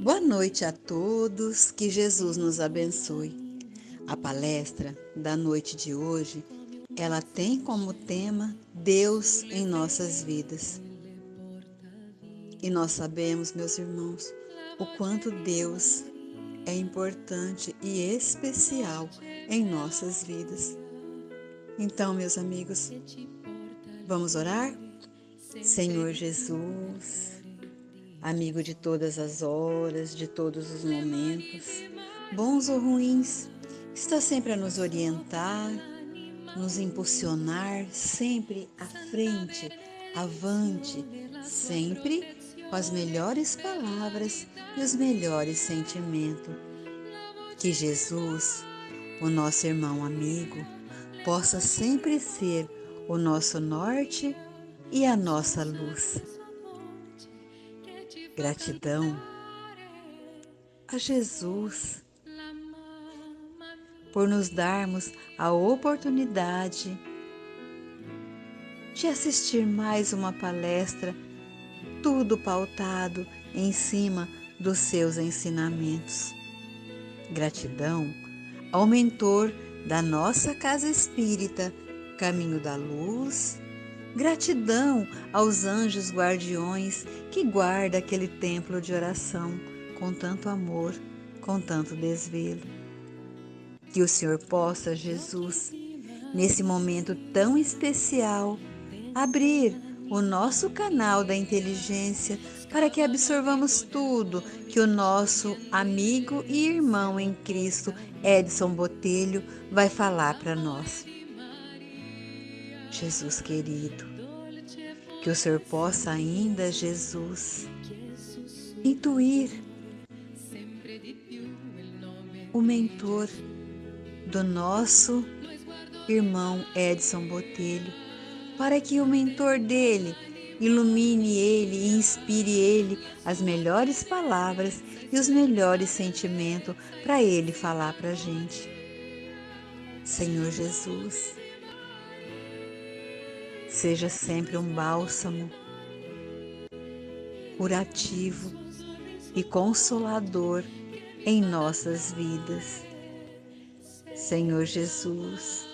Boa noite a todos, que Jesus nos abençoe. A palestra da noite de hoje, ela tem como tema Deus em nossas vidas. E nós sabemos, meus irmãos, o quanto Deus é importante e especial em nossas vidas. Então, meus amigos, vamos orar? Senhor Jesus, amigo de todas as horas, de todos os momentos, bons ou ruins, está sempre a nos orientar, nos impulsionar, sempre à frente, avante, sempre com as melhores palavras e os melhores sentimentos. Que Jesus, o nosso irmão amigo, possa sempre ser o nosso norte e a nossa luz. Gratidão a Jesus por nos darmos a oportunidade de assistir mais uma palestra, tudo pautado em cima dos seus ensinamentos. Gratidão ao mentor da nossa casa espírita, Caminho da Luz. Gratidão aos anjos guardiões que guarda aquele templo de oração com tanto amor, com tanto desvelo. Que o Senhor possa, Jesus, nesse momento tão especial, abrir o nosso canal da inteligência para que absorvamos tudo que o nosso amigo e irmão em Cristo, Edson Botelho, vai falar para nós. Jesus querido, que o Senhor possa ainda, Jesus, intuir o mentor do nosso irmão Edson Botelho, para que o mentor dele ilumine ele e inspire ele as melhores palavras e os melhores sentimentos para ele falar para a gente. Senhor Jesus, seja sempre um bálsamo curativo e consolador em nossas vidas. Senhor Jesus,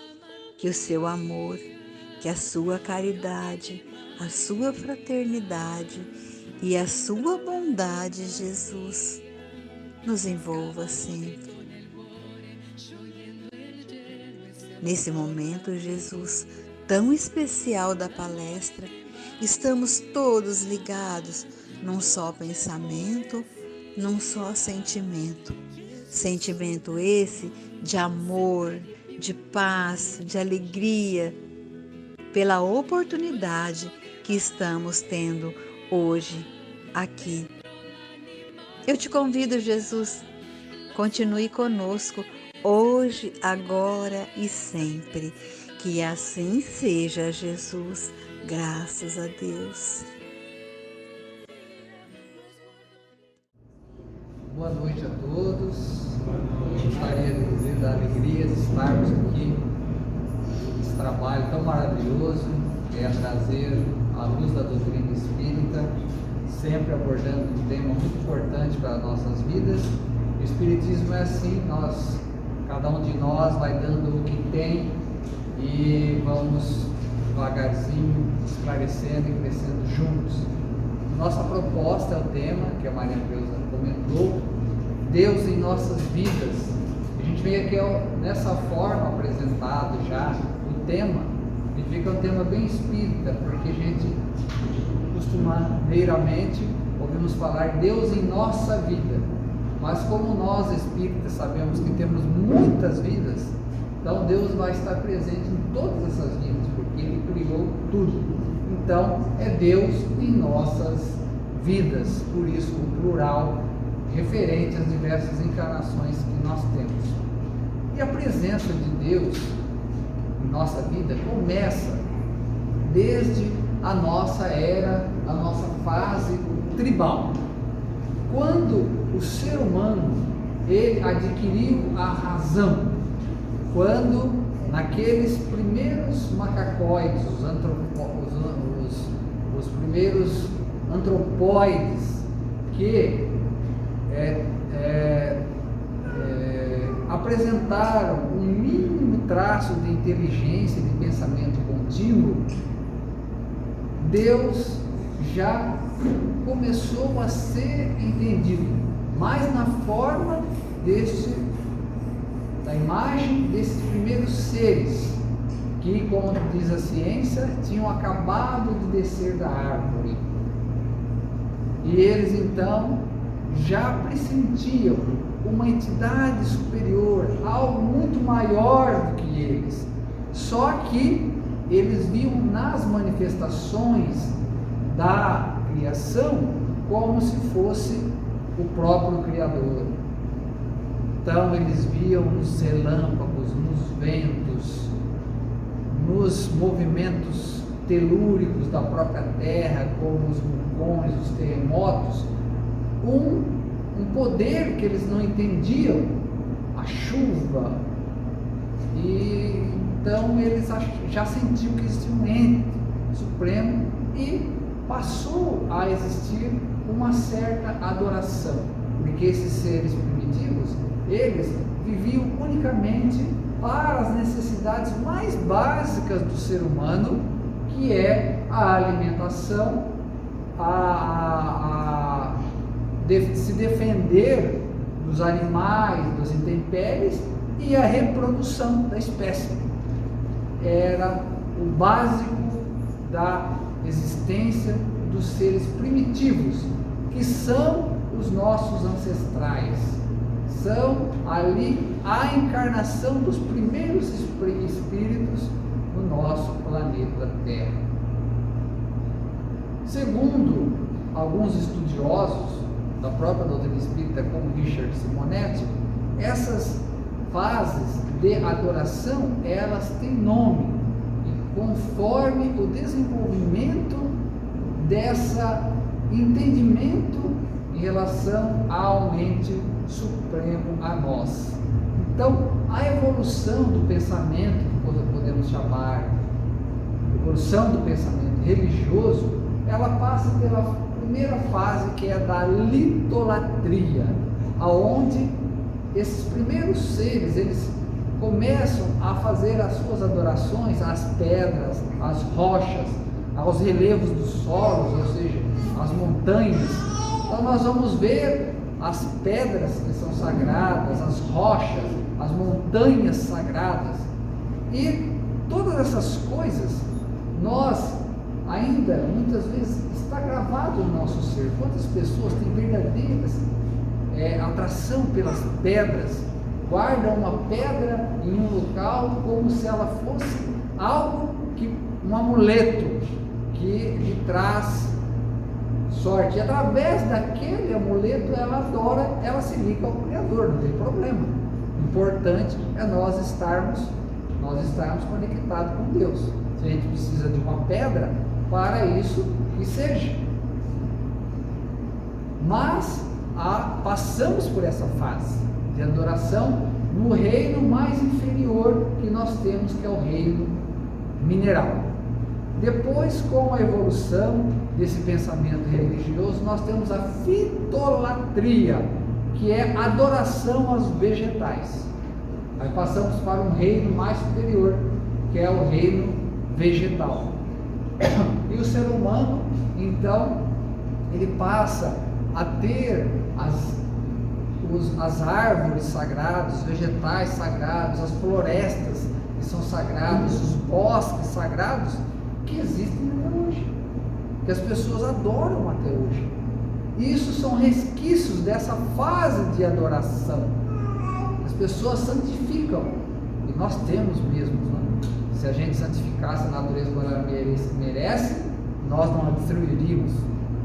que o seu amor, que a sua caridade, a sua fraternidade e a sua bondade, Jesus, nos envolva sempre. Nesse momento, Jesus, tão especial da palestra, estamos todos ligados num só pensamento, num só sentimento. Sentimento esse de amor, de paz, de alegria, pela oportunidade que estamos tendo hoje aqui. Eu te convido, Jesus, continue conosco hoje, agora e sempre. Que assim seja, Jesus, graças a Deus. Boa noite a todos. Gostaria de dizer da alegria de estarmos aqui nesse trabalho tão maravilhoso que é trazer a luz da doutrina espírita, sempre abordando um tema muito importante para as nossas vidas. O Espiritismo é assim, cada um de nós vai dando o que tem e vamos devagarzinho esclarecendo e crescendo juntos. Nossa proposta é o tema que a Maria Cleusa comentou, Deus em nossas vidas. A gente vem aqui nessa forma apresentado já o tema, a gente vê que é um tema bem espírita, porque a gente costumeiramente ouvimos falar Deus em nossa vida, mas como nós espíritas sabemos que temos muitas vidas, então Deus vai estar presente em todas essas vidas, porque Ele criou tudo. Então é Deus em nossas vidas, por isso o plural referente às diversas encarnações que nós temos. E a presença de Deus em nossa vida começa desde a nossa era, a nossa fase tribal. Quando o ser humano ele adquiriu a razão, quando naqueles primeiros macacóides, os primeiros antropóides, que apresentaram um mínimo traço de inteligência e de pensamento contínuo, Deus já começou a ser entendido, mas na forma da imagem desses primeiros seres, que, como diz a ciência, tinham acabado de descer da árvore. E eles então já pressentiam uma entidade superior, algo muito maior do que eles. Só que eles viam nas manifestações da criação como se fosse o próprio Criador. Então eles viam nos relâmpagos, nos ventos, nos movimentos telúricos da própria terra, como os vulcões, os terremotos, um poder que eles não entendiam, a chuva. E então eles já sentiam que existia um ente supremo e passou a existir uma certa adoração, porque esses seres primitivos, eles viviam unicamente para as necessidades mais básicas do ser humano, que é a alimentação, se defender dos animais, das intempéries e a reprodução da espécie. Era o básico da existência dos seres primitivos, que são os nossos ancestrais. São ali a encarnação dos primeiros espíritos no nosso planeta Terra. Segundo alguns estudiosos da própria doutrina espírita, como Richard Simonetti, essas fases de adoração, elas têm nome, e conforme o desenvolvimento dessa entendimento em relação ao ente supremo a nós. Então, a evolução do pensamento, que podemos chamar evolução do pensamento religioso, ela passa pela primeira fase, que é da litolatria, aonde esses primeiros seres, eles começam a fazer as suas adorações às pedras, às rochas, aos relevos dos solos, ou seja, às montanhas. Então nós vamos ver as pedras que são sagradas, as rochas, as montanhas sagradas, e todas essas coisas nós ainda muitas vezes está gravado no nosso ser. Quantas pessoas têm verdadeiras atração pelas pedras, guardam uma pedra em um local como se ela fosse algo um amuleto que lhe traz sorte. E através daquele amuleto ela adora, ela se liga ao Criador, não tem problema. O importante é nós estarmos conectados com Deus. Se a gente precisa de uma pedra para isso, que seja. Mas passamos por essa fase de adoração no reino mais inferior que nós temos, que é o reino mineral. Depois, com a evolução desse pensamento religioso, nós temos a fitolatria, que é adoração aos vegetais. Aí passamos para um reino mais superior, que é o reino vegetal. E o ser humano, então, ele passa a ter as árvores sagradas, os vegetais sagrados, as florestas que são sagradas, os bosques sagrados que existem até hoje, que as pessoas adoram até hoje. Isso são resquícios dessa fase de adoração. As pessoas santificam, e nós temos mesmo, né? Se a gente santificasse a natureza como ela merece, nós não a destruiríamos.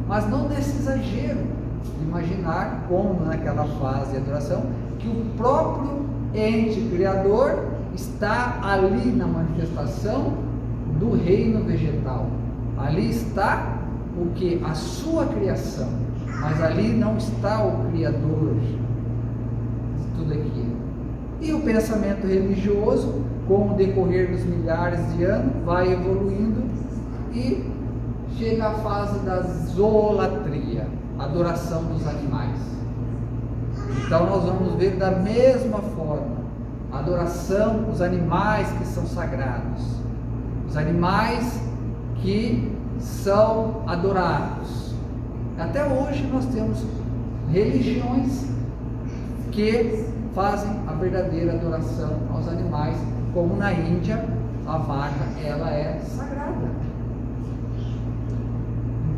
Mas não nesse exagero de imaginar, como naquela fase de adoração, que o próprio ente criador está ali na manifestação do reino vegetal. Ali está o que? A sua criação, mas ali não está o Criador de tudo aquilo. E o pensamento religioso, com o decorrer dos milhares de anos, vai evoluindo e chega à fase da zoolatria. adoração dos animais. Então nós vamos ver da mesma forma a adoração dos animais que são sagrados, os animais que são adorados. Até hoje nós temos religiões que fazem a verdadeira adoração aos animais, como na Índia a vaca, ela é sagrada.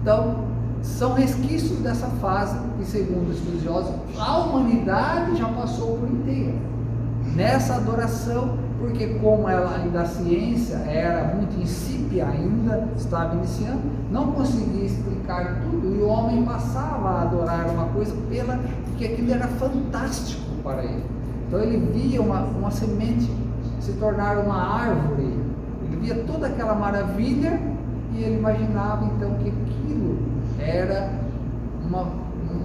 Então são resquícios dessa fase que, segundo estudiosos, a humanidade já passou por inteira nessa adoração, porque como ela ainda, a ciência era muito insípida ainda, estava iniciando, não conseguia explicar tudo, e o homem passava a adorar uma coisa porque aquilo era fantástico para ele. Então ele via uma semente se tornar uma árvore, ele via toda aquela maravilha e ele imaginava então que aquilo era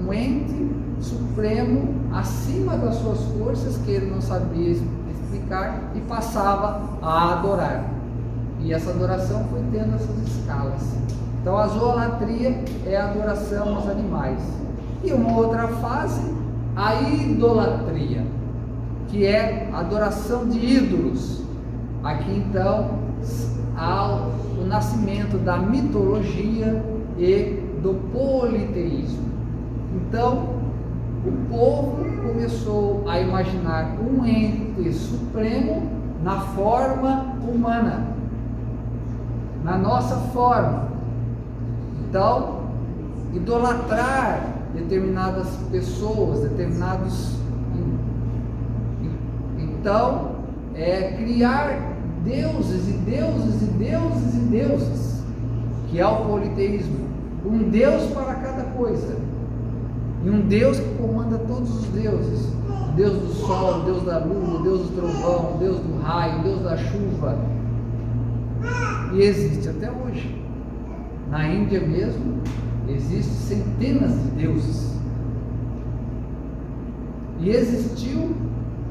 um ente supremo acima das suas forças, que ele não sabia explicar, e passava a adorar. E essa adoração foi tendo essas escalas. Então a zoolatria é a adoração aos animais. E uma outra fase, a idolatria, que é a adoração de ídolos. Aqui então há o nascimento da mitologia e do politeísmo. Então o povo começou a imaginar um ente supremo na forma humana, na nossa forma. Então, idolatrar determinadas pessoas, determinados. Então, criar deuses e deuses e deuses e deuses, que é o politeísmo. Um Deus para cada coisa. E um Deus que comanda todos os deuses. O Deus do sol, o Deus da lua, o Deus do trovão, o Deus do raio, o Deus da chuva. E existe até hoje. Na Índia mesmo, existem centenas de deuses. E existiu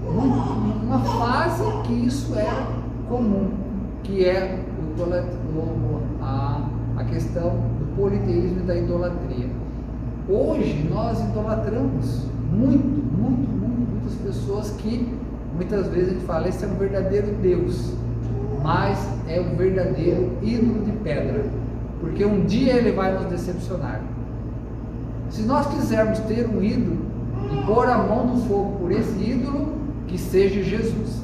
uma fase que isso era comum, que é a questão do politeísmo e da idolatria. Hoje nós idolatramos muitas pessoas, que muitas vezes a gente fala, esse é um verdadeiro Deus, mas é um verdadeiro ídolo de pedra, porque um dia ele vai nos decepcionar. Se nós quisermos ter um ídolo e pôr a mão no fogo por esse ídolo, que seja Jesus.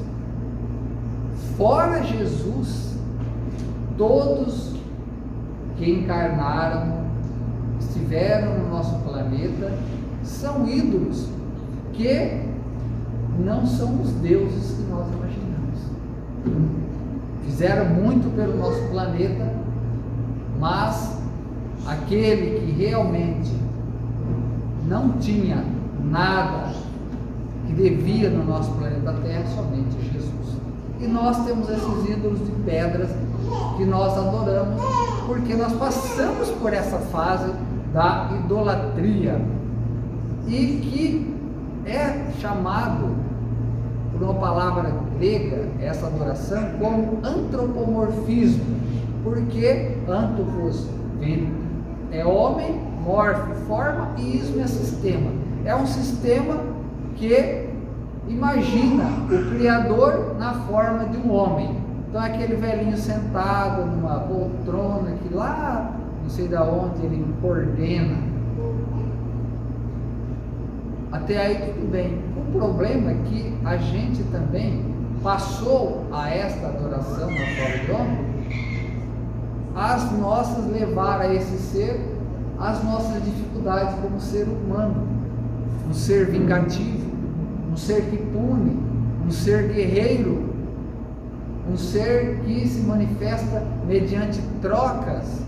Fora Jesus, todos que encarnaram, estiveram no nosso planeta, são ídolos que não são os deuses que nós imaginamos. Fizeram muito pelo nosso planeta, mas aquele que realmente não tinha nada que devia no nosso planeta Terra, somente Jesus. E nós temos esses ídolos de pedras que nós adoramos, porque nós passamos por essa fase da idolatria, e que é chamado por uma palavra grega, essa adoração, como antropomorfismo, porque anthropos é homem, morfe, forma, e ismo é sistema. É um sistema que imagina o Criador na forma de um homem. Então é aquele velhinho sentado numa poltrona que lá, não sei de onde, ele coordena. Até aí tudo bem. O problema é que a gente também passou a esta adoração na forma de homem, as nossas levar a esse ser as nossas dificuldades como ser humano, um ser vingativo, um ser que pune, um ser guerreiro, um ser que se manifesta mediante trocas,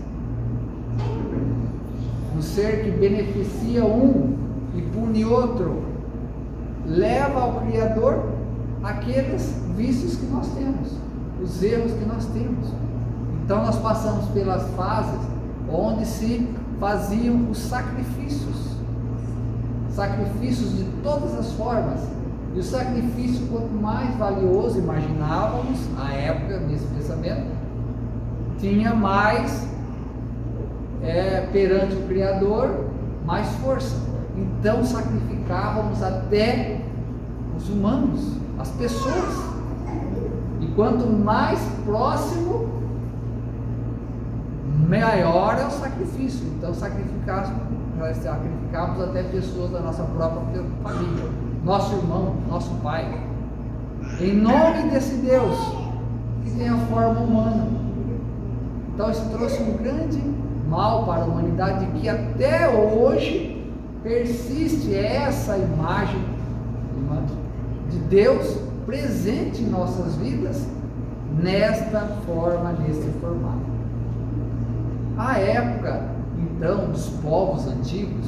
um ser que beneficia um e pune outro, leva ao Criador aqueles vícios que nós temos, os erros que nós temos. Então nós passamos pelas fases onde se faziam os sacrifícios de todas as formas, e o sacrifício, quanto mais valioso imaginávamos à época, nesse pensamento, tinha mais perante o Criador mais força. Então sacrificávamos até os humanos, as pessoas. E quanto mais próximo, maior é o sacrifício. Então sacrificávamos até pessoas da nossa própria família, nosso irmão, nosso pai, em nome desse Deus que tem a forma humana. Então isso trouxe um grande mal para a humanidade, que até hoje persiste essa imagem de Deus presente em nossas vidas nesta forma, nesse formato. A época então dos povos antigos,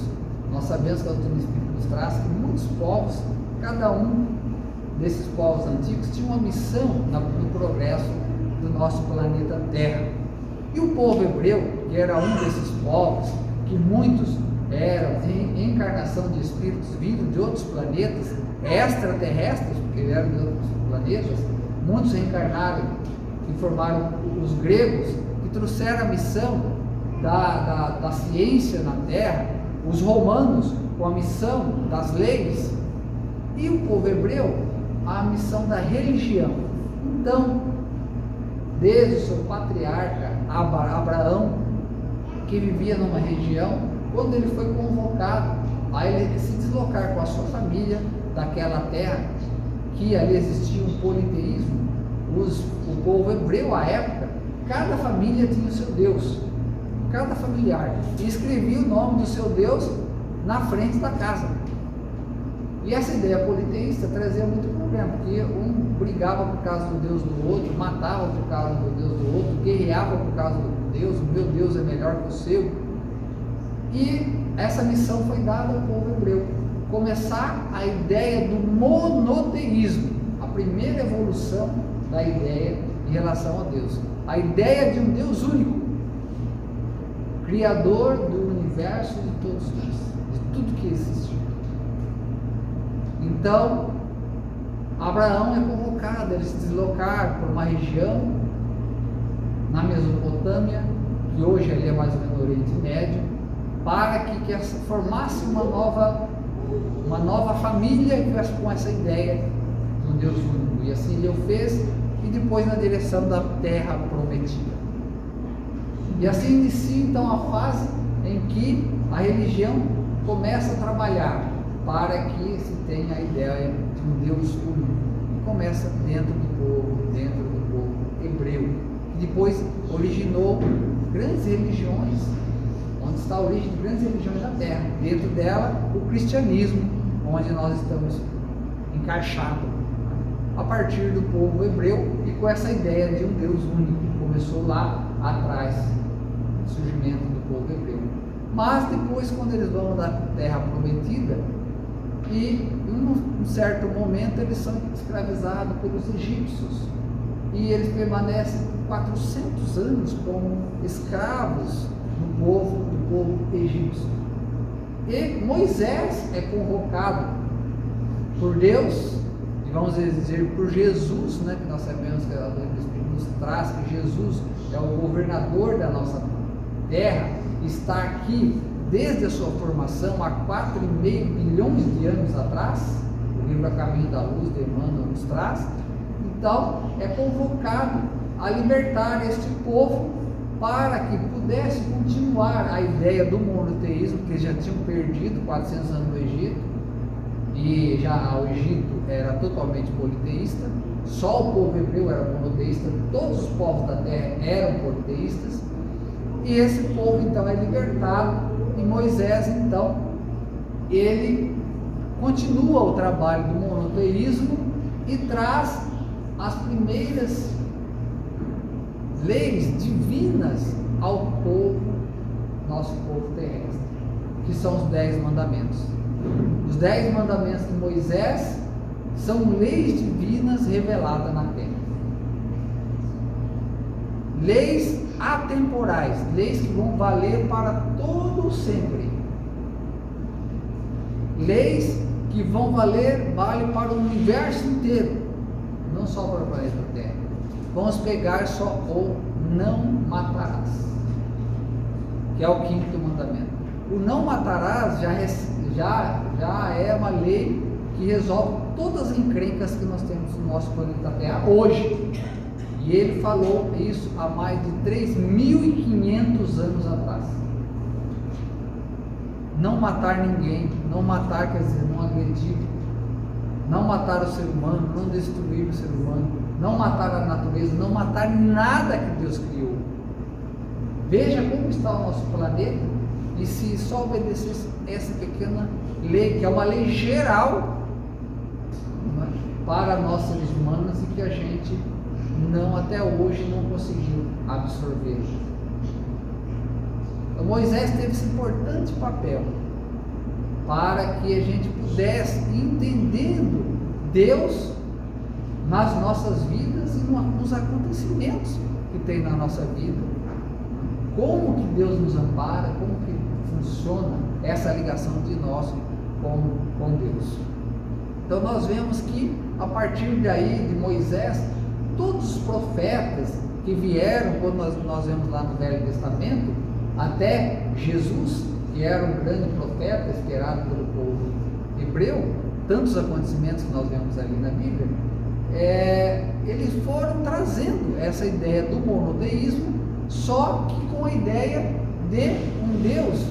nós sabemos que a doutrina espírita nos traz que muitos povos, cada um desses povos antigos tinha uma missão no progresso do nosso planeta Terra. E o povo hebreu, que era um desses povos, que muitos eram em encarnação de espíritos vindos de outros planetas, extraterrestres, porque eram de outros planetas, muitos reencarnaram e formaram os gregos, que trouxeram a missão da ciência na Terra, os romanos com a missão das leis, e o povo hebreu a missão da religião. Então, desde o seu patriarca Abraão, que vivia numa região, quando ele foi convocado a ele se deslocar com a sua família daquela terra, que ali existia um politeísmo, o povo hebreu à época, cada família tinha o seu Deus, cada familiar, e escrevia o nome do seu Deus na frente da casa. E essa ideia politeísta trazia muito problema, porque um brigava por causa do Deus do outro, matava por causa do Deus do outro, guerreava por causa do Deus, o meu Deus é melhor que o seu. E essa missão foi dada ao povo hebreu, começar a ideia do monoteísmo, a primeira evolução da ideia em relação a Deus, a ideia de um Deus único, Criador do universo e de todos nós, de tudo que existe. Então, Abraão é convocado a se deslocar por uma região na Mesopotâmia, que hoje ali é mais ou menos o Oriente Médio, para que formasse uma nova família com essa ideia de um Deus único. E assim ele o fez, e depois na direção da Terra Prometida. E assim inicia então a fase em que a religião começa a trabalhar para que se tenha a ideia de um Deus único. E começa dentro do povo hebreu, que depois originou grandes religiões, onde está a origem de grandes religiões da Terra. Dentro dela, o cristianismo, onde nós estamos encaixados, a partir do povo hebreu e com essa ideia de um Deus único, que começou lá atrás, o surgimento do povo hebreu. Mas depois, quando eles vão da Terra Prometida, e em um certo momento eles são escravizados pelos egípcios, e eles permanecem 400 anos como escravos do povo egípcio. E Moisés é convocado por Deus, e vamos dizer por Jesus, né, que nós sabemos que a doutrina espírita nos traz que Jesus é o governador da nossa terra, está aqui desde a sua formação há 4,5 bilhões de anos atrás. O livro A Caminho da Luz de Emmanuel nos traz. Então é convocado a libertar este povo para que pudesse continuar a ideia do monoteísmo, que eles já tinham perdido 400 anos no Egito, e já o Egito era totalmente politeísta, só o povo hebreu era monoteísta, todos os povos da terra eram politeístas, e esse povo então é libertado, e Moisés então, ele continua o trabalho do monoteísmo e traz as primeiras leis divinas ao povo, nosso povo terrestre, que são os 10 mandamentos. Os 10 mandamentos de Moisés são leis divinas reveladas na terra. Leis atemporais, leis que vão valer para todo sempre. Leis que vão vale para o universo inteiro, não só para o planeta Terra. Vamos pegar só o não matarás, que é o 5º mandamento. o não matarás já é uma lei que resolve todas as encrencas que nós temos no nosso planeta Terra hoje. E ele falou isso há mais de 3.500 anos atrás. Não matar ninguém, não matar quer dizer não agredir, não matar o ser humano, não destruir o ser humano, não matar a natureza, não matar nada que Deus criou. Veja como está o nosso planeta, e se só obedecesse essa pequena lei, que é uma lei geral, né, para nós seres humanos, e que a gente não, até hoje, não conseguiu absorver. Então, Moisés teve esse importante papel para que a gente pudesse, entendendo Deus nas nossas vidas e nos acontecimentos que tem na nossa vida, como que Deus nos ampara, como que funciona essa ligação de nós com Deus. Então nós vemos que a partir daí de Moisés, todos os profetas que vieram, quando nós vemos lá no Velho Testamento, até Jesus, que era um grande profeta esperado pelo povo hebreu, tantos acontecimentos que nós vemos ali na Bíblia, eles foram trazendo essa ideia do monoteísmo, só que com a ideia de um Deus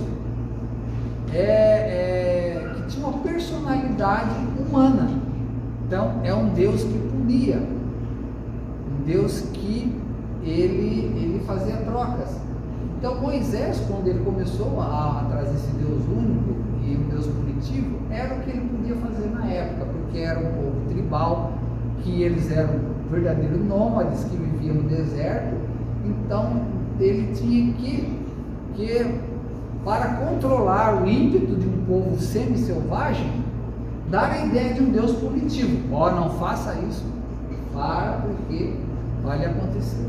que tinha uma personalidade humana. Então é um Deus que punia, um Deus que ele fazia trocas. Então Moisés, quando ele começou a trazer esse Deus único e um Deus punitivo, era o que ele podia fazer na época, porque era um povo tribal, que eles eram verdadeiros nômades que viviam no deserto. Então ele tinha que para controlar o ímpeto de um povo semi-selvagem, dar a ideia de um Deus punitivo. Não faça isso, porque vai lhe acontecer.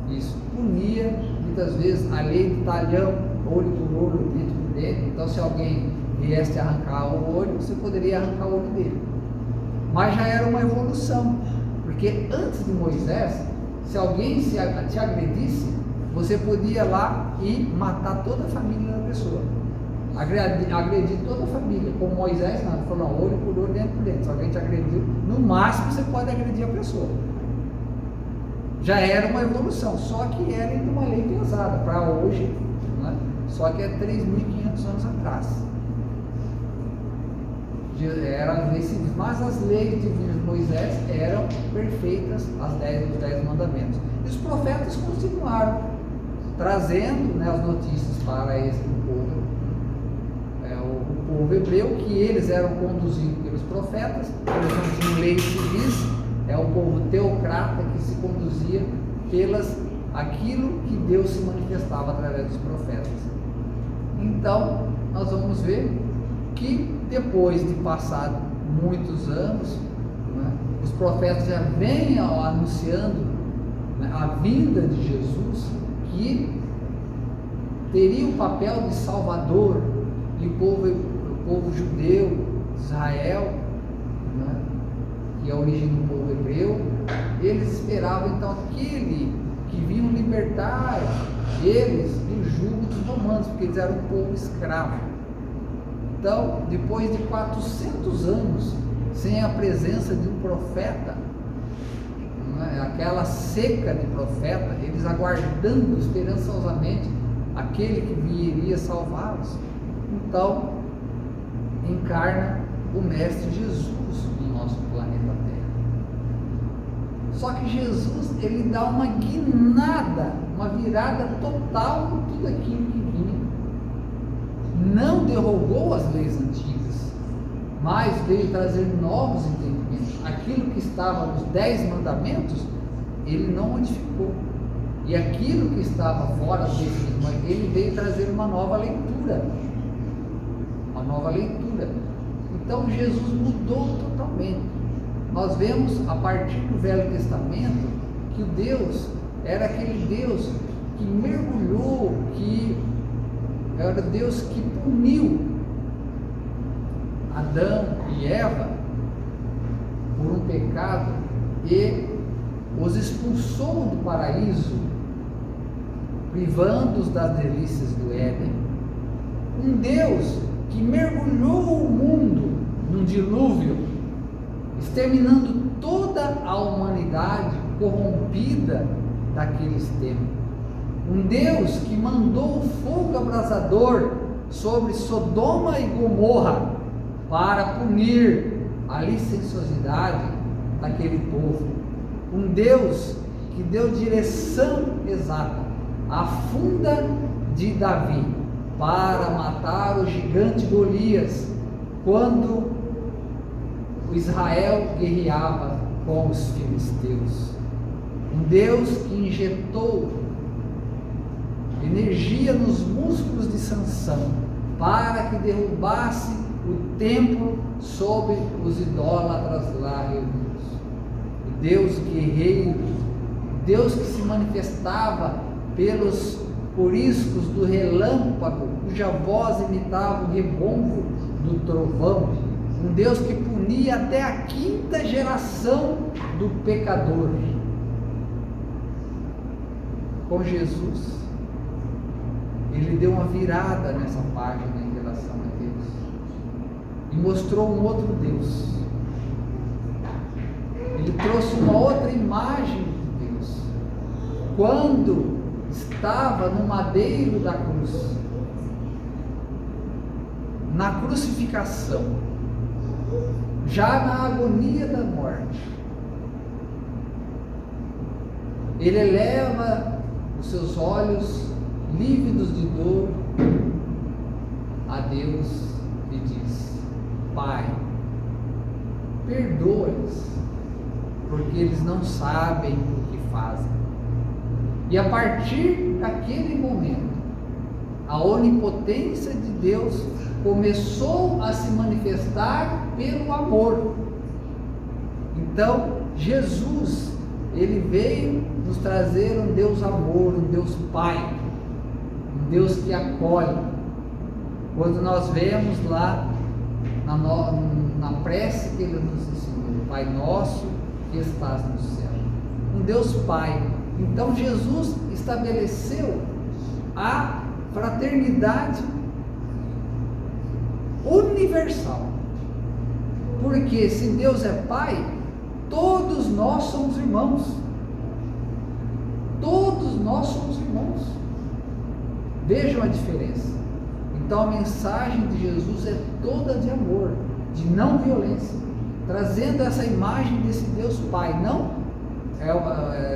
Isso punia, muitas vezes, a lei do talhão, olho por olho, dente por dente. Então, se alguém viesse arrancar o olho, você poderia arrancar o olho dele. Mas já era uma evolução, porque antes de Moisés, se alguém te agredisse, você podia ir lá e matar toda a família da pessoa, agredir toda a família. Com Moisés, não, ele falou, não, olho por olho, dente por dente. Se alguém te agrediu, no máximo você pode agredir a pessoa. Já era uma evolução, só que era ainda uma lei pesada para hoje, né? Só que é 3.500 anos atrás. Eram leis civis, mas as leis divinas de Moisés eram perfeitas, os 10 mandamentos. E os profetas continuaram trazendo, né, as notícias para esse povo, o povo hebreu, que eles eram conduzidos pelos profetas, eles não tinham leis civis, é um povo teocrata que se conduzia pelas aquilo que Deus se manifestava através dos profetas. Então nós vamos ver que depois de passar muitos anos, né, os profetas já vêm anunciando, né, a vinda de Jesus, que teria o papel de Salvador, e o povo judeu, Israel, né, que é a origem do povo hebreu, eles esperavam então aquele que vinham libertar eles do jugo dos romanos, porque eles eram um povo escravo. Então, depois de 400 anos sem a presença de um profeta, né, aquela seca de profeta, eles aguardando esperançosamente aquele que viria salvá-los, então encarna o Mestre Jesus no nosso planeta Terra. Só que Jesus, ele dá uma guinada, uma virada total em tudo aquilo que vinha. Não derrubou as leis antigas, mas veio trazer novos entendimentos. Aquilo que estava nos 10 mandamentos, ele não modificou. E aquilo que estava fora desse, ele veio trazer uma nova leitura. Uma nova leitura. Então Jesus mudou totalmente. Nós vemos a partir do Velho Testamento que o Deus era aquele Deus que mergulhou, que era Deus que puniu Adão e Eva por um pecado e os expulsou do paraíso, privando-os das delícias do Éden, um Deus que mergulhou o mundo num dilúvio, exterminando toda a humanidade corrompida daqueles tempos. Um Deus que mandou o fogo abrasador sobre Sodoma e Gomorra para punir a licenciosidade daquele povo. Um Deus que deu direção exata à funda de Davi para matar o gigante Golias quando o Israel guerreava com os filisteus. Um Deus que injetou energia nos músculos de Sansão para que derrubasse o templo sobre os idólatras lá reunidos. O Deus guerreiro, Deus que se manifestava pelos coriscos do relâmpago, cuja voz imitava o rebombo do trovão. Um Deus que punia até a quinta geração do pecador. Com Jesus, ele deu uma virada nessa página em relação a Deus e mostrou um outro Deus. Ele trouxe uma outra imagem de Deus. Quando estava no madeiro da cruz, na crucificação, já na agonia da morte, ele eleva os seus olhos lívidos de dor a Deus e diz: Pai, perdoa-lhes, porque eles não sabem o que fazem. E a partir daquele momento, a onipotência de Deus começou a se manifestar pelo amor. Então, Jesus, ele veio nos trazer um Deus amor, um Deus Pai, um Deus que acolhe. Quando nós vemos lá na prece que ele nos ensinou, Pai nosso que estás no céu, um Deus Pai. Então Jesus estabeleceu a fraternidade universal, porque se Deus é Pai, todos nós somos irmãos. Todos nós somos irmãos. Vejam a diferença. Então a mensagem de Jesus é toda de amor, de não violência, trazendo essa imagem desse Deus Pai, não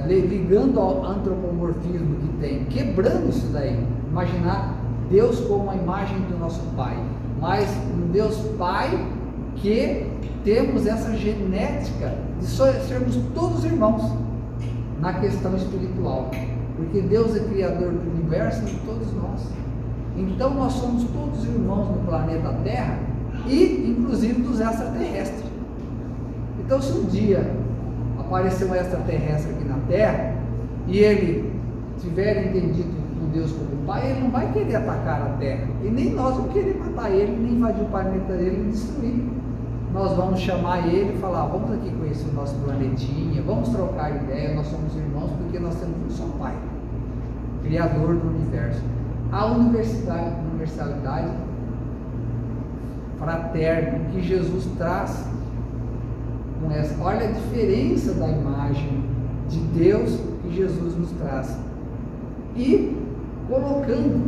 ligando ao antropomorfismo que tem, quebrando isso daí, imaginar Deus como uma imagem do nosso Pai, mas um Deus Pai que temos essa genética de sermos todos irmãos na questão espiritual, porque Deus é Criador do universo de todos nós. Então nós somos todos irmãos no planeta Terra e inclusive dos extraterrestres. Então se um dia aparecer um extraterrestre aqui na Terra e ele tiver entendido com Deus como Pai, ele não vai querer atacar a Terra, e nem nós vamos querer matar ele, nem invadir o planeta dele e destruir. Nós vamos chamar ele e falar: vamos aqui conhecer o nosso planetinha, vamos trocar ideia, nós somos irmãos porque nós temos um só Pai, Criador do universo. A universalidade fraterna que Jesus traz com essa. Olha a diferença da imagem de Deus que Jesus nos traz, e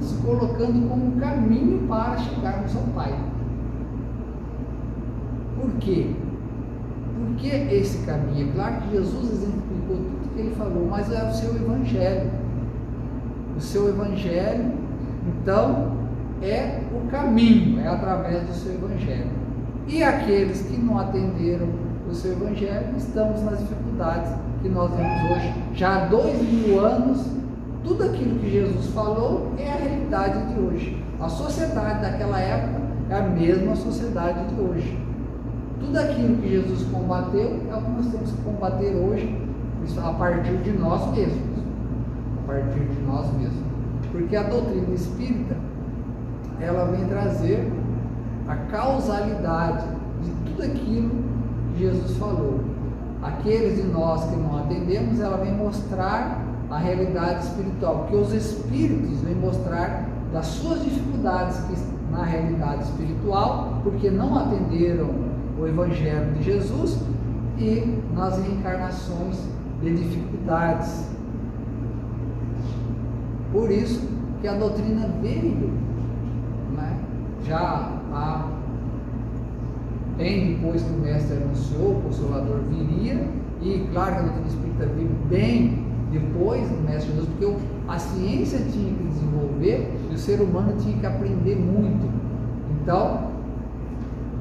se colocando como um caminho para chegarmos ao Pai. Por quê? Porque esse caminho, é claro que Jesus exemplificou tudo que ele falou, mas é o seu Evangelho. O seu Evangelho, então, é o caminho, é através do seu Evangelho. E aqueles que não atenderam o seu Evangelho, estamos nas dificuldades que nós vemos hoje. Já há 2000 anos, tudo aquilo que Jesus falou é a realidade de hoje. A sociedade daquela época é a mesma sociedade de hoje. Tudo aquilo que Jesus combateu é o que nós temos que combater hoje, a partir de nós mesmos. A partir de nós mesmos. Porque a doutrina espírita, ela vem trazer a causalidade de tudo aquilo que Jesus falou. Aqueles de nós que não atendemos, ela vem mostrar a realidade espiritual, porque os espíritos vêm mostrar das suas dificuldades na realidade espiritual, porque não atenderam o Evangelho de Jesus, e nas reencarnações de dificuldades. Por isso que a doutrina veio, né, bem depois que o Mestre anunciou, o Consolador viria, e claro que a doutrina espírita veio bem depois do Mestre Jesus, porque a ciência tinha que desenvolver e o ser humano tinha que aprender muito. Então,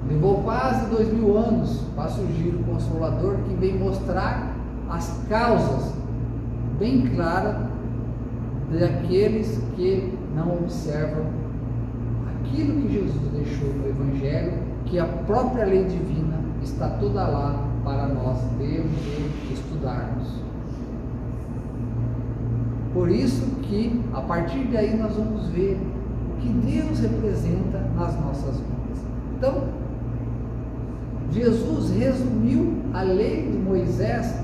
levou quase 2000 anos para surgir o Consolador, que veio mostrar as causas bem claras daqueles que não observam aquilo que Jesus deixou no Evangelho, que a própria lei divina está toda lá para nós lermos e estudarmos. Por isso que a partir daí nós vamos ver o que Deus representa nas nossas vidas. Então, Jesus resumiu a lei de Moisés,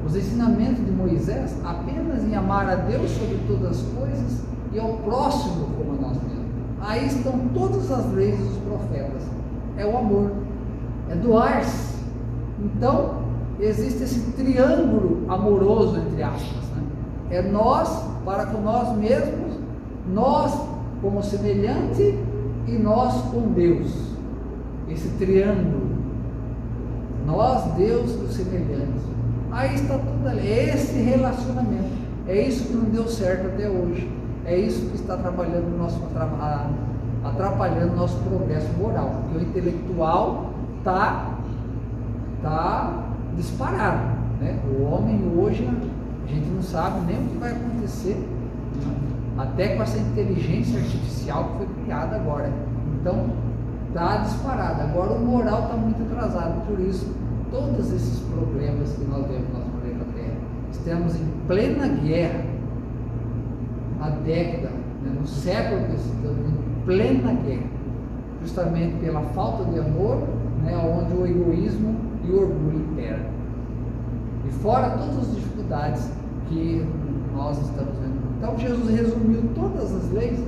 os ensinamentos de Moisés, apenas em amar a Deus sobre todas as coisas e ao próximo como a nós mesmos. Aí estão todas as leis dos profetas. É o amor, é doar-se. Então, existe esse triângulo amoroso, entre aspas, né? É nós para com nós mesmos, nós como semelhante e nós com Deus. Esse triângulo, nós, Deus e o semelhante. Aí está tudo ali, é esse relacionamento. É isso que não deu certo até hoje. É isso que está atrapalhando o nosso progresso moral, porque o intelectual está disparado, né? O homem hoje, a gente não sabe nem o que vai acontecer, né? Até com essa inteligência artificial que foi criada agora. Então, está disparado. Agora o moral está muito atrasado, por isso todos esses problemas que nós vemos no nosso planeta Terra. Estamos em plena guerra, na década, né, no século que estamos em plena guerra, justamente pela falta de amor, né, onde o egoísmo e o orgulho imperam. E fora todas as dificuldades que nós estamos vendo. Então Jesus resumiu todas as leis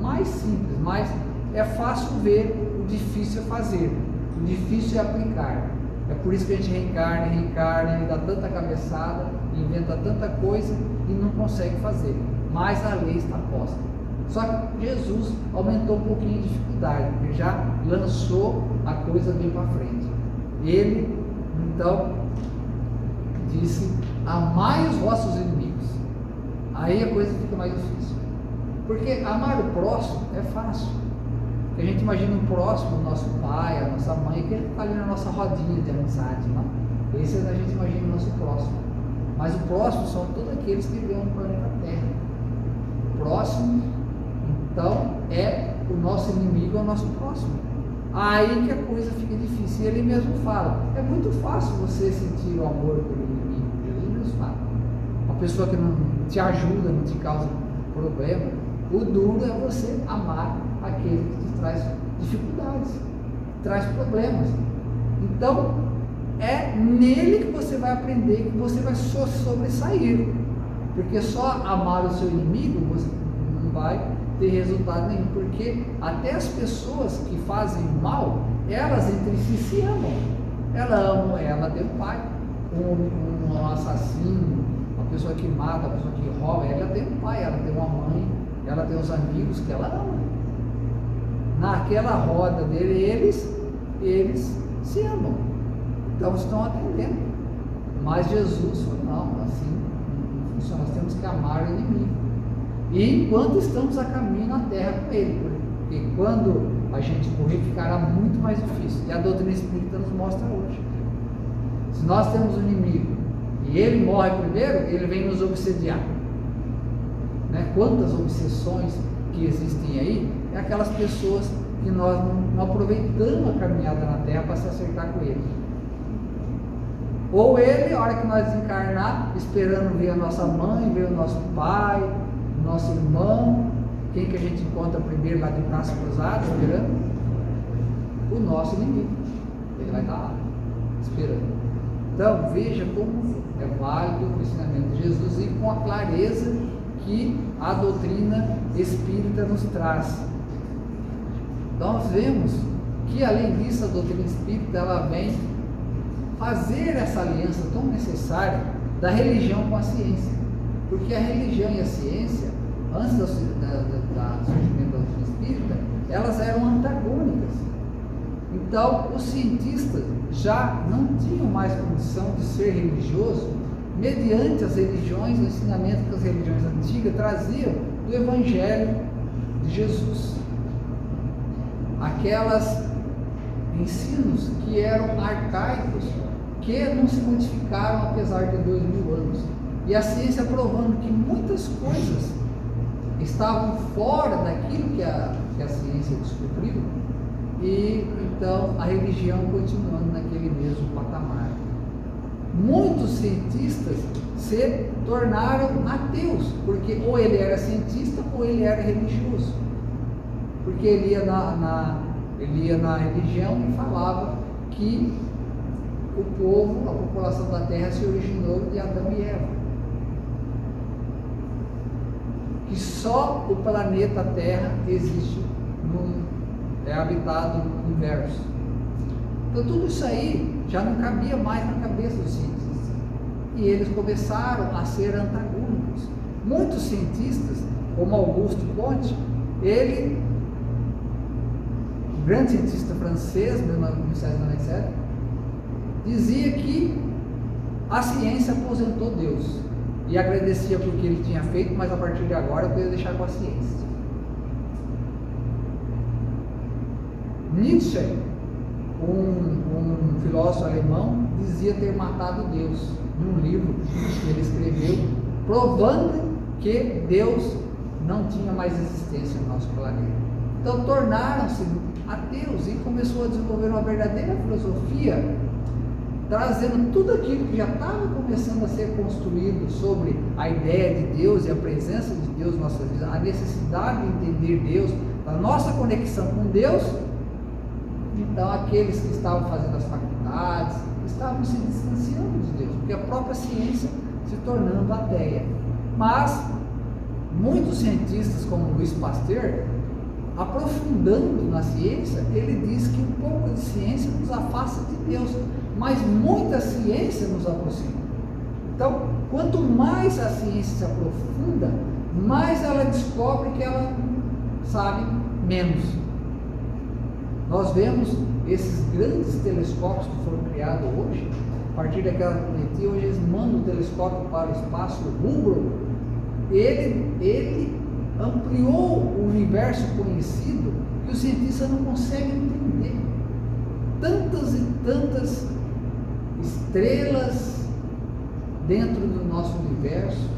mais simples, mas é fácil ver, o difícil é fazer, o difícil é aplicar. É por isso que a gente reencarna, e dá tanta cabeçada, inventa tanta coisa e não consegue fazer. Mas a lei está posta. Só que Jesus aumentou um pouquinho a dificuldade, porque já lançou a coisa bem para frente. Ele, então, disse: amai os vossos inimigos. Aí a coisa fica mais difícil. Porque amar o próximo é fácil. Porque a gente imagina o próximo, o nosso pai, a nossa mãe, que ele está ali na nossa rodinha de amizade, não? Esse a gente imagina o nosso próximo. Mas o próximo são todos aqueles que vivem no planeta Terra. O próximo, então, é o nosso inimigo, é o nosso próximo. Aí que a coisa fica difícil. E ele mesmo fala: é muito fácil você sentir o amor pelo inimigo. Jesus mesmo fala. Uma pessoa que não te ajuda, não te causa problema, o duro é você amar aquele que te traz dificuldades, traz problemas. Então, é nele que você vai aprender, que você vai sobressair. Porque só amar o seu inimigo, você não vai ter resultado nenhum. Porque até as pessoas que fazem mal, elas entre si se amam. Ela tem um pai, um assassino, uma pessoa que mata, uma pessoa que rouba, ela tem um pai, ela tem uma mãe, ela tem os amigos que ela ama. Naquela roda dele, eles se amam. Então estão atendendo. Mas Jesus falou: não, assim não funciona, nós temos que amar o inimigo. E enquanto estamos a caminho na terra com ele, porque quando a gente morrer ficará muito mais difícil. E a doutrina espírita nos mostra hoje. Se nós temos um inimigo e ele morre primeiro, ele vem nos obsediar. Né? Quantas obsessões que existem aí, é aquelas pessoas que nós não aproveitamos a caminhada na terra para se acertar com ele. Ou ele, a hora que nós desencarnar, esperando ver a nossa mãe, ver o nosso pai, o nosso irmão, quem que a gente encontra primeiro lá de braço cruzado, esperando? O nosso inimigo. Ele vai estar lá, esperando. Então, veja como é válido o ensinamento de Jesus e com a clareza que a doutrina espírita nos traz. Nós vemos que, além disso, a doutrina espírita ela vem fazer essa aliança tão necessária da religião com a ciência, porque a religião e a ciência, antes do surgimento da doutrina espírita, elas eram antagônicas. Então, os cientistas já não tinham mais condição de ser religioso mediante as religiões, o ensinamento que as religiões antigas traziam do Evangelho de Jesus. Aquelas ensinos que eram arcaicos, que não se modificaram apesar de 2000 anos. E a ciência provando que muitas coisas estavam fora daquilo que a ciência descobriu, e então a religião continuando naquele mesmo patamar. Muitos cientistas se tornaram ateus, porque ou ele era cientista ou ele era religioso, porque ele ia na religião e falava que o povo, a população da Terra se originou de Adão e Eva, que só o planeta Terra existe, é habitado no universo. Então tudo isso aí já não cabia mais na cabeça dos cientistas, e eles começaram a ser antagônicos. Muitos cientistas, como Auguste Comte, ele, um grande cientista francês, 1797, dizia que a ciência aposentou Deus, e agradecia por que ele tinha feito, mas a partir de agora eu queria deixar com a ciência. Nietzsche, um filósofo alemão, dizia ter matado Deus num livro que ele escreveu, provando que Deus não tinha mais existência no nosso planeta. Então tornaram-se ateus e começou a desenvolver uma verdadeira filosofia, trazendo tudo aquilo que já estava começando a ser construído sobre a ideia de Deus e a presença de Deus em nossas vidas, a necessidade de entender Deus, a nossa conexão com Deus. Então aqueles que estavam fazendo as faculdades estavam se distanciando de Deus, porque a própria ciência se tornando ateia. Mas muitos cientistas, como Louis Pasteur, aprofundando na ciência, ele diz que um pouco de ciência nos afasta de Deus, mas muita ciência nos aproxima. Então, quanto mais a ciência se aprofunda, mais ela descobre que ela sabe menos. Nós vemos esses grandes telescópios que foram criados hoje, a partir daquela planetia, hoje eles mandam o telescópio para o espaço, o Hubble. Ele ampliou o universo conhecido que os cientistas não conseguem entender. Tantas e tantas estrelas dentro do nosso universo,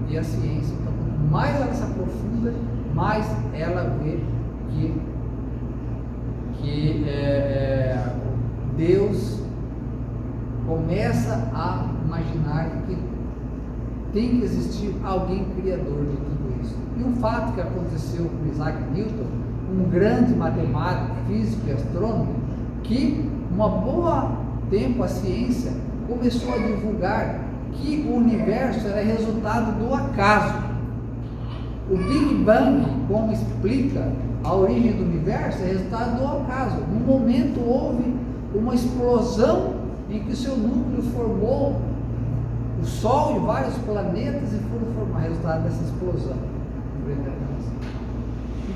e a ciência, então, quanto mais ela se aprofunda, mais ela vê que Deus começa a imaginar que tem que existir alguém criador de tudo isso. E um fato que aconteceu com Isaac Newton, um grande matemático, físico e astrônomo, que uma boa tempo a ciência começou a divulgar que o universo era resultado do acaso. O Big Bang, como explica a origem do universo, é resultado do acaso. Num momento houve uma explosão em que o seu núcleo formou o Sol e vários planetas e foram formar resultado dessa explosão.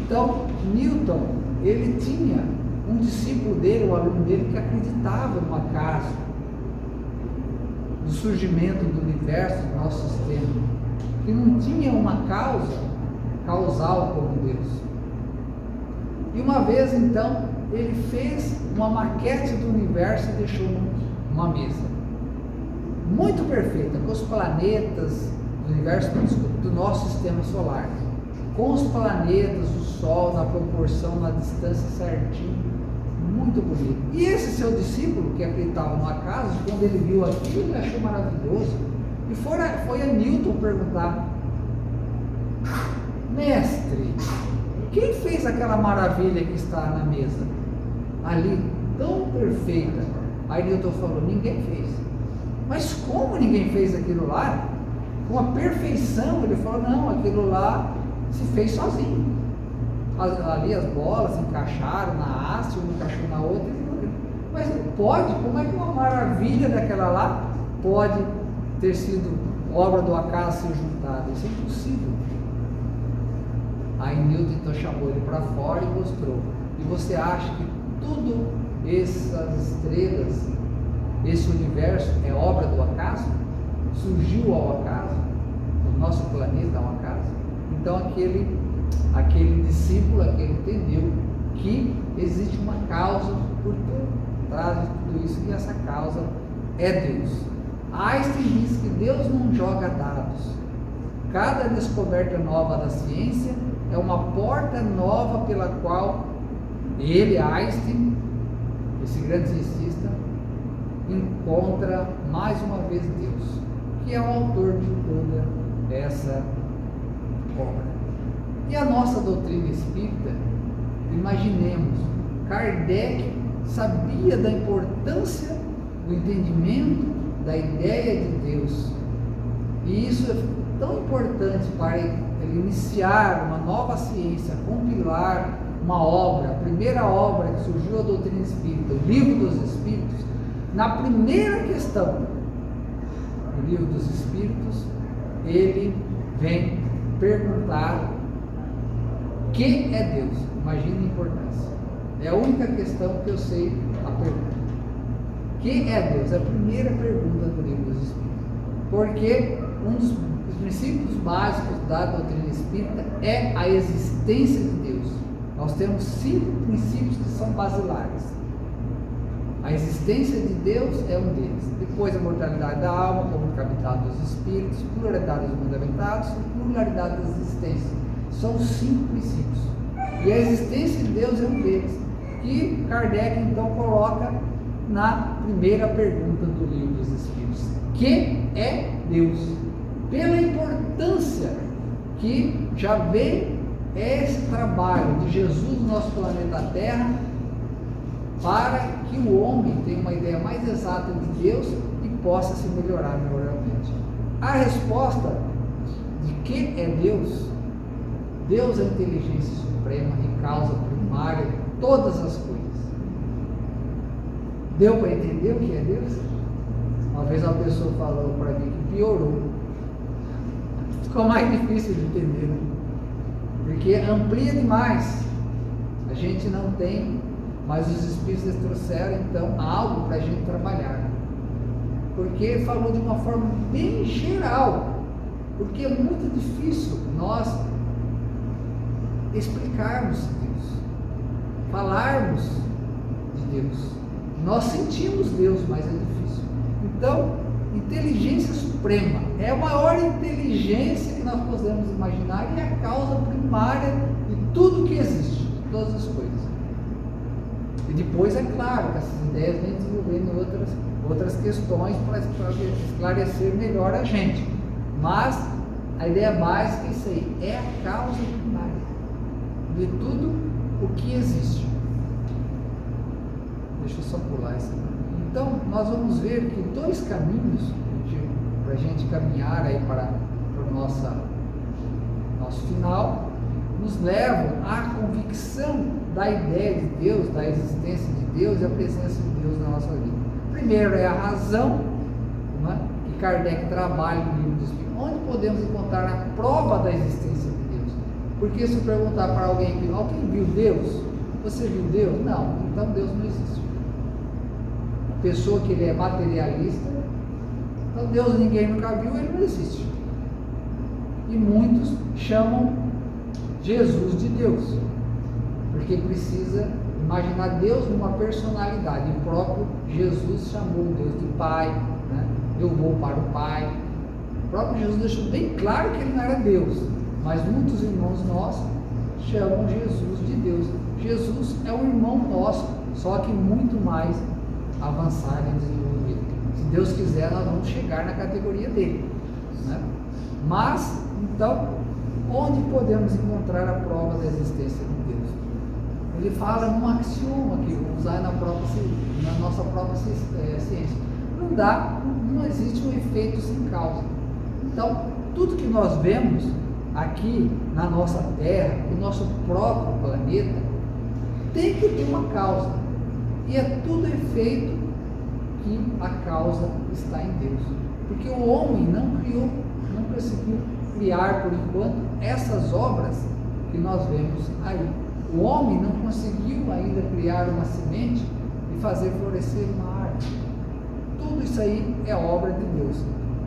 Então, Newton, ele tinha um discípulo dele, um aluno dele, que acreditava no acaso, do surgimento do universo, do nosso sistema, que não tinha uma causa causal como Deus. E uma vez, então, ele fez uma maquete do universo e deixou numa mesa muito perfeita, com os planetas do universo, do nosso sistema solar, com os planetas, o Sol na proporção, na distância certinho, muito bonito. E esse seu discípulo, que acreditava no acaso, quando ele viu aquilo, ele achou maravilhoso, e foi a Newton perguntar: mestre, quem fez aquela maravilha que está na mesa ali, tão perfeita? Aí Newton falou: ninguém fez. Mas como ninguém fez aquilo lá? Com a perfeição. Ele falou: não, aquilo lá se fez sozinho. ali as bolas se encaixaram na haste, uma encaixou na outra, mas pode, como é que uma maravilha daquela lá pode ter sido obra do acaso ser juntada? Isso é impossível. Aí Newton então chamou ele para fora e mostrou. E você acha que tudo essas estrelas, esse universo é obra do acaso? Surgiu ao acaso? O nosso planeta ao acaso? Então aquele discípulo, aquele entendeu que existe uma causa por trás de tudo isso, e essa causa é Deus. Einstein diz que Deus não joga dados. Cada descoberta nova da ciência é uma porta nova pela qual ele, Einstein, esse grande cientista, encontra mais uma vez Deus, que é o autor de toda essa obra. E a nossa doutrina espírita, imaginemos, Kardec sabia da importância do entendimento da ideia de Deus, e isso é tão importante para ele iniciar uma nova ciência, compilar uma obra, a primeira obra que surgiu a doutrina espírita, o Livro dos Espíritos. Na primeira questão do Livro dos Espíritos, ele vem perguntar: quem é Deus? Imagina a importância. É a única questão que eu sei a pergunta. Quem é Deus? É a primeira pergunta do Livro dos Espíritos. Porque um dos princípios básicos da doutrina espírita é a existência de Deus. Nós temos 5 princípios que são basilares. A existência de Deus é um deles. Depois a mortalidade da alma, comunicabilidade dos espíritos, pluralidade dos mandamentados e pluralidade das existências. São 5 princípios. E a existência de Deus é um deles, que Kardec então coloca na primeira pergunta do Livro dos Espíritos: quem é Deus? Pela importância que já vem esse trabalho de Jesus no nosso planeta Terra, para que o homem tenha uma ideia mais exata de Deus e possa se melhorar moralmente. A resposta de quem é Deus: Deus é a inteligência suprema e causa primária de todas as coisas. Deu para entender o que é Deus? Uma vez uma pessoa falou para mim que piorou. Ficou mais difícil de entender, né? Porque amplia demais. A gente não tem, mas os Espíritos trouxeram então algo para a gente trabalhar. Porque falou de uma forma bem geral. Porque é muito difícil nós explicarmos Deus, falarmos de Deus. Nós sentimos Deus, mas é difícil. Então, inteligência suprema é a maior inteligência que nós podemos imaginar e é a causa primária de tudo que existe, de todas as coisas. E depois, é claro, que essas ideias vêm desenvolvendo outras questões para esclarecer melhor a gente. Mas a ideia básica é isso aí, é a causa primária de tudo o que existe. Deixa eu só pular isso. Então, nós vamos ver que 2 caminhos para a gente caminhar aí para o nosso final, nos levam à convicção da ideia de Deus, da existência de Deus e a presença de Deus na nossa vida. Primeiro é a razão, né, que Kardec trabalha no Livro dos Espíritos, onde podemos encontrar a prova da existência de Deus. Porque se eu perguntar para alguém viu Deus? Você viu Deus? Não, então Deus não existe. A pessoa que ele é materialista, então Deus ninguém nunca viu, ele não existe. E muitos chamam Jesus de Deus, porque precisa imaginar Deus numa personalidade. E o próprio Jesus chamou Deus de Pai, né? Eu vou para o Pai. O próprio Jesus deixou bem claro que ele não era Deus, mas muitos irmãos nossos chamam Jesus de Deus. Jesus é um irmão nosso, só que muito mais avançado e desenvolvido. Se Deus quiser, nós vamos chegar na categoria dele, né? Mas, então, onde podemos encontrar a prova da existência de Deus? Ele fala num axioma que vamos usar na nossa própria ciência. Não existe um efeito sem causa. Então, tudo que nós vemos aqui na nossa Terra, o nosso próprio planeta, tem que ter uma causa. E é tudo efeito que a causa está em Deus. Porque o homem não criou, não conseguiu criar por enquanto essas obras que nós vemos aí. O homem não conseguiu ainda criar uma semente e fazer florescer uma árvore. Tudo isso aí é obra de Deus.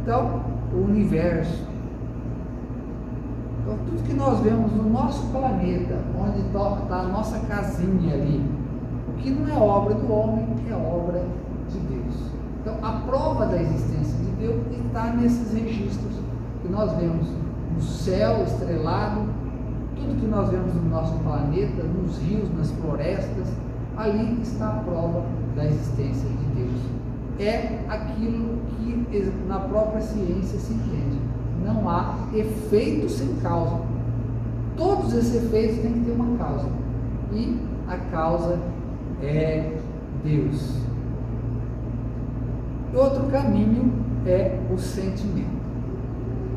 Então, o universo, então, tudo que nós vemos no nosso planeta, onde está a nossa casinha ali, o que não é obra do homem, é obra de Deus. Então, a prova da existência de Deus está nesses registros que nós vemos no céu estrelado, tudo que nós vemos no nosso planeta, nos rios, nas florestas, ali está a prova da existência de Deus. É aquilo que na própria ciência se entende. Não há efeito sem causa. Todos esses efeitos têm que ter uma causa. E a causa é Deus. Outro caminho é o sentimento.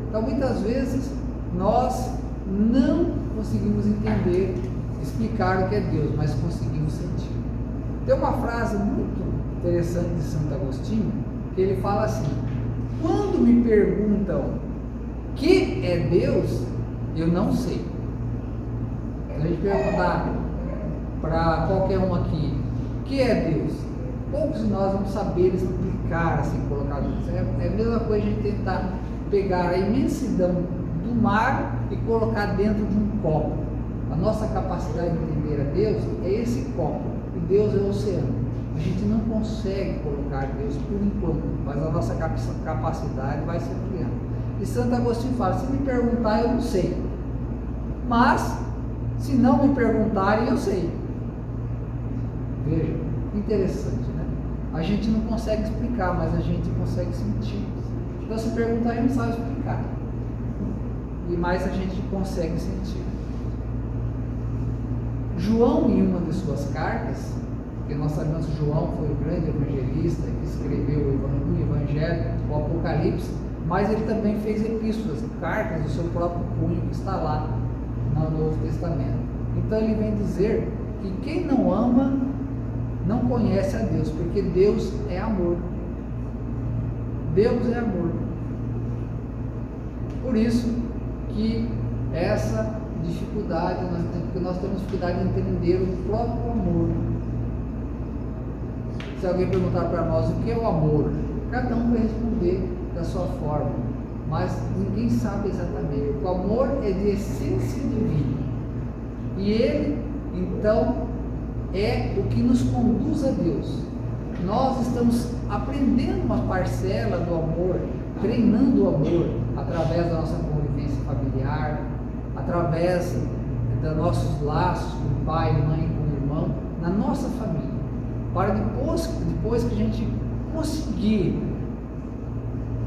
Então, muitas vezes, nós não conseguimos entender, explicar o que é Deus, mas conseguimos sentir. Tem uma frase muito interessante de Santo Agostinho, que ele fala assim: quando me perguntam que é Deus, eu não sei. Se a gente perguntar para qualquer um aqui, o que é Deus? Poucos de nós vamos saber explicar, assim, colocar. É a mesma coisa a gente tentar pegar a imensidão do mar e colocar dentro de um copo. A nossa capacidade de entender a Deus é esse copo, e Deus é o oceano. A gente não consegue colocar Deus por enquanto, mas a nossa capacidade vai se ampliando. E Santo Agostinho fala: se me perguntar, eu não sei, mas se não me perguntarem, eu sei. Veja, interessante, né? A gente não consegue explicar, mas a gente consegue sentir. Então, se perguntar, a gente não sabe explicar, e mais a gente consegue sentir. João, em uma de suas cartas, porque nós sabemos que João foi o grande evangelista que escreveu o Evangelho, o Apocalipse, mas ele também fez epístolas, cartas do seu próprio punho, que está lá no Novo Testamento. Então ele vem dizer que quem não ama não conhece a Deus, porque Deus é amor. Deus é amor. Por isso que essa dificuldade, porque nós temos dificuldade de entender o próprio amor. Se alguém perguntar para nós o que é o amor, cada um vai responder da sua forma, mas ninguém sabe exatamente. O amor é de essência divina, e ele, então, é o que nos conduz a Deus. Nós estamos aprendendo uma parcela do amor, treinando o amor através da nossa convivência familiar, através dos nossos laços com pai, mãe, com irmão, na nossa família, para depois que a gente conseguir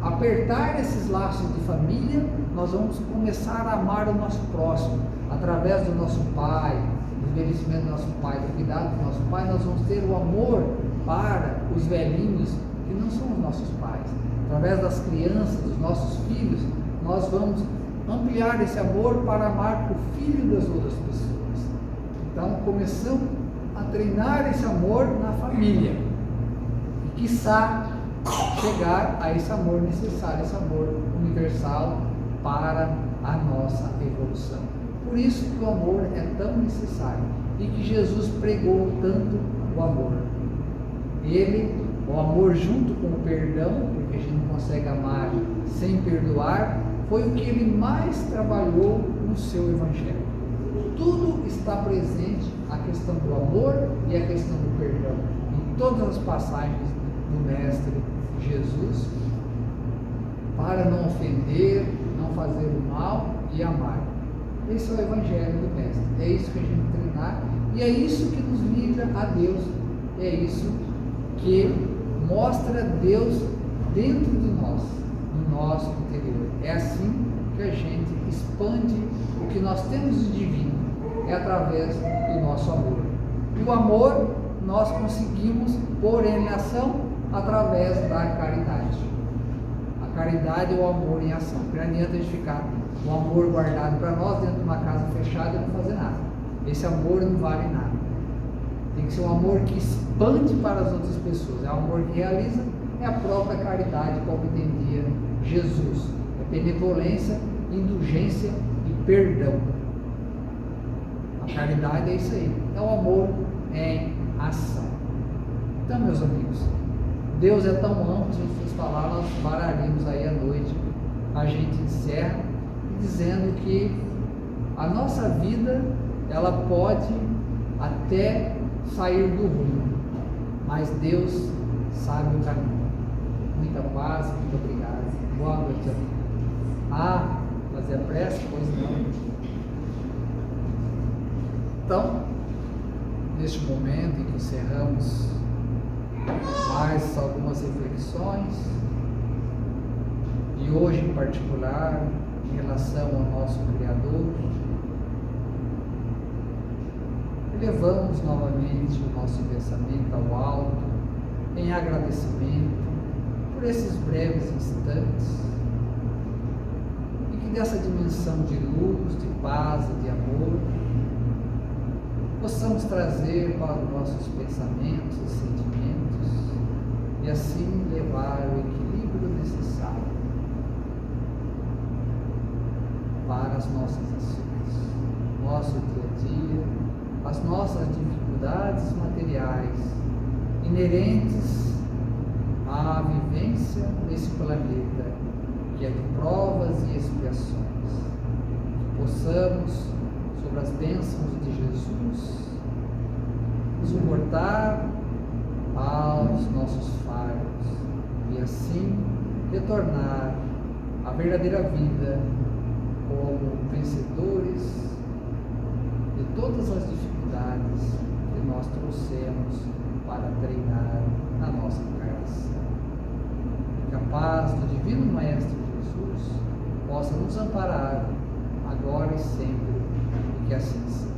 apertar esses laços de família, nós vamos começar a amar o nosso próximo, através do nosso pai, do envelhecimento do nosso pai, do cuidado do nosso pai. Nós vamos ter o amor para os velhinhos que não são os nossos pais. Através das crianças, dos nossos filhos, nós vamos ampliar esse amor para amar o filho das outras pessoas. Então, começamos a treinar esse amor na família, e quiçá chegar a esse amor necessário, esse amor universal para a nossa evolução. Por isso que o amor é tão necessário, e que Jesus pregou tanto o amor. Ele, o amor junto com o perdão, porque a gente não consegue amar sem perdoar, foi o que ele mais trabalhou no seu Evangelho. Tudo está presente, a questão do amor e a questão do perdão, em todas as passagens do Mestre Jesus, para não ofender, não fazer o mal e amar. Esse é o Evangelho do Mestre, é isso que a gente treinar, e é isso que nos liga a Deus, é isso que mostra Deus dentro de nós, no nosso interior. É assim que a gente expande o que nós temos de divino, é através do nosso amor. E o amor nós conseguimos pôr em ação através da caridade. A caridade é o amor em ação. Não adianta a gente ficar O amor guardado para nós dentro de uma casa fechada não fazer nada. Esse amor não vale nada. Tem que ser um amor que expande para as outras pessoas. É um amor que realiza, é a própria caridade, como entendia Jesus. É benevolência, indulgência e perdão. A caridade é isso aí. É o amor em ação. Então, meus amigos, Deus é tão amplo, se a gente fosse falar, nós pararíamos aí à noite. A gente encerra dizendo que a nossa vida, ela pode até sair do rumo, mas Deus sabe o caminho. Muita paz, muito obrigado. Boa noite, amigo. Fazer a prece? Pois não. Então, neste momento em que encerramos mais algumas reflexões, e hoje em particular, em relação ao nosso Criador, elevamos novamente o nosso pensamento ao alto, em agradecimento por esses breves instantes, e que dessa dimensão de luz, de paz e de amor, possamos trazer para os nossos pensamentos e sentimentos, e assim levar o equilíbrio necessário para as nossas ações, nosso dia a dia, as nossas dificuldades materiais inerentes à vivência nesse planeta, que é de provas e expiações. Que possamos, sobre as bênçãos de Jesus, nos suportar aos nossos fardos e assim retornar à verdadeira vida como vencedores de todas as dificuldades que nós trouxemos para treinar na nossa encarnação. Que a paz do Divino Mestre Jesus possa nos amparar agora e sempre, e que assim seja.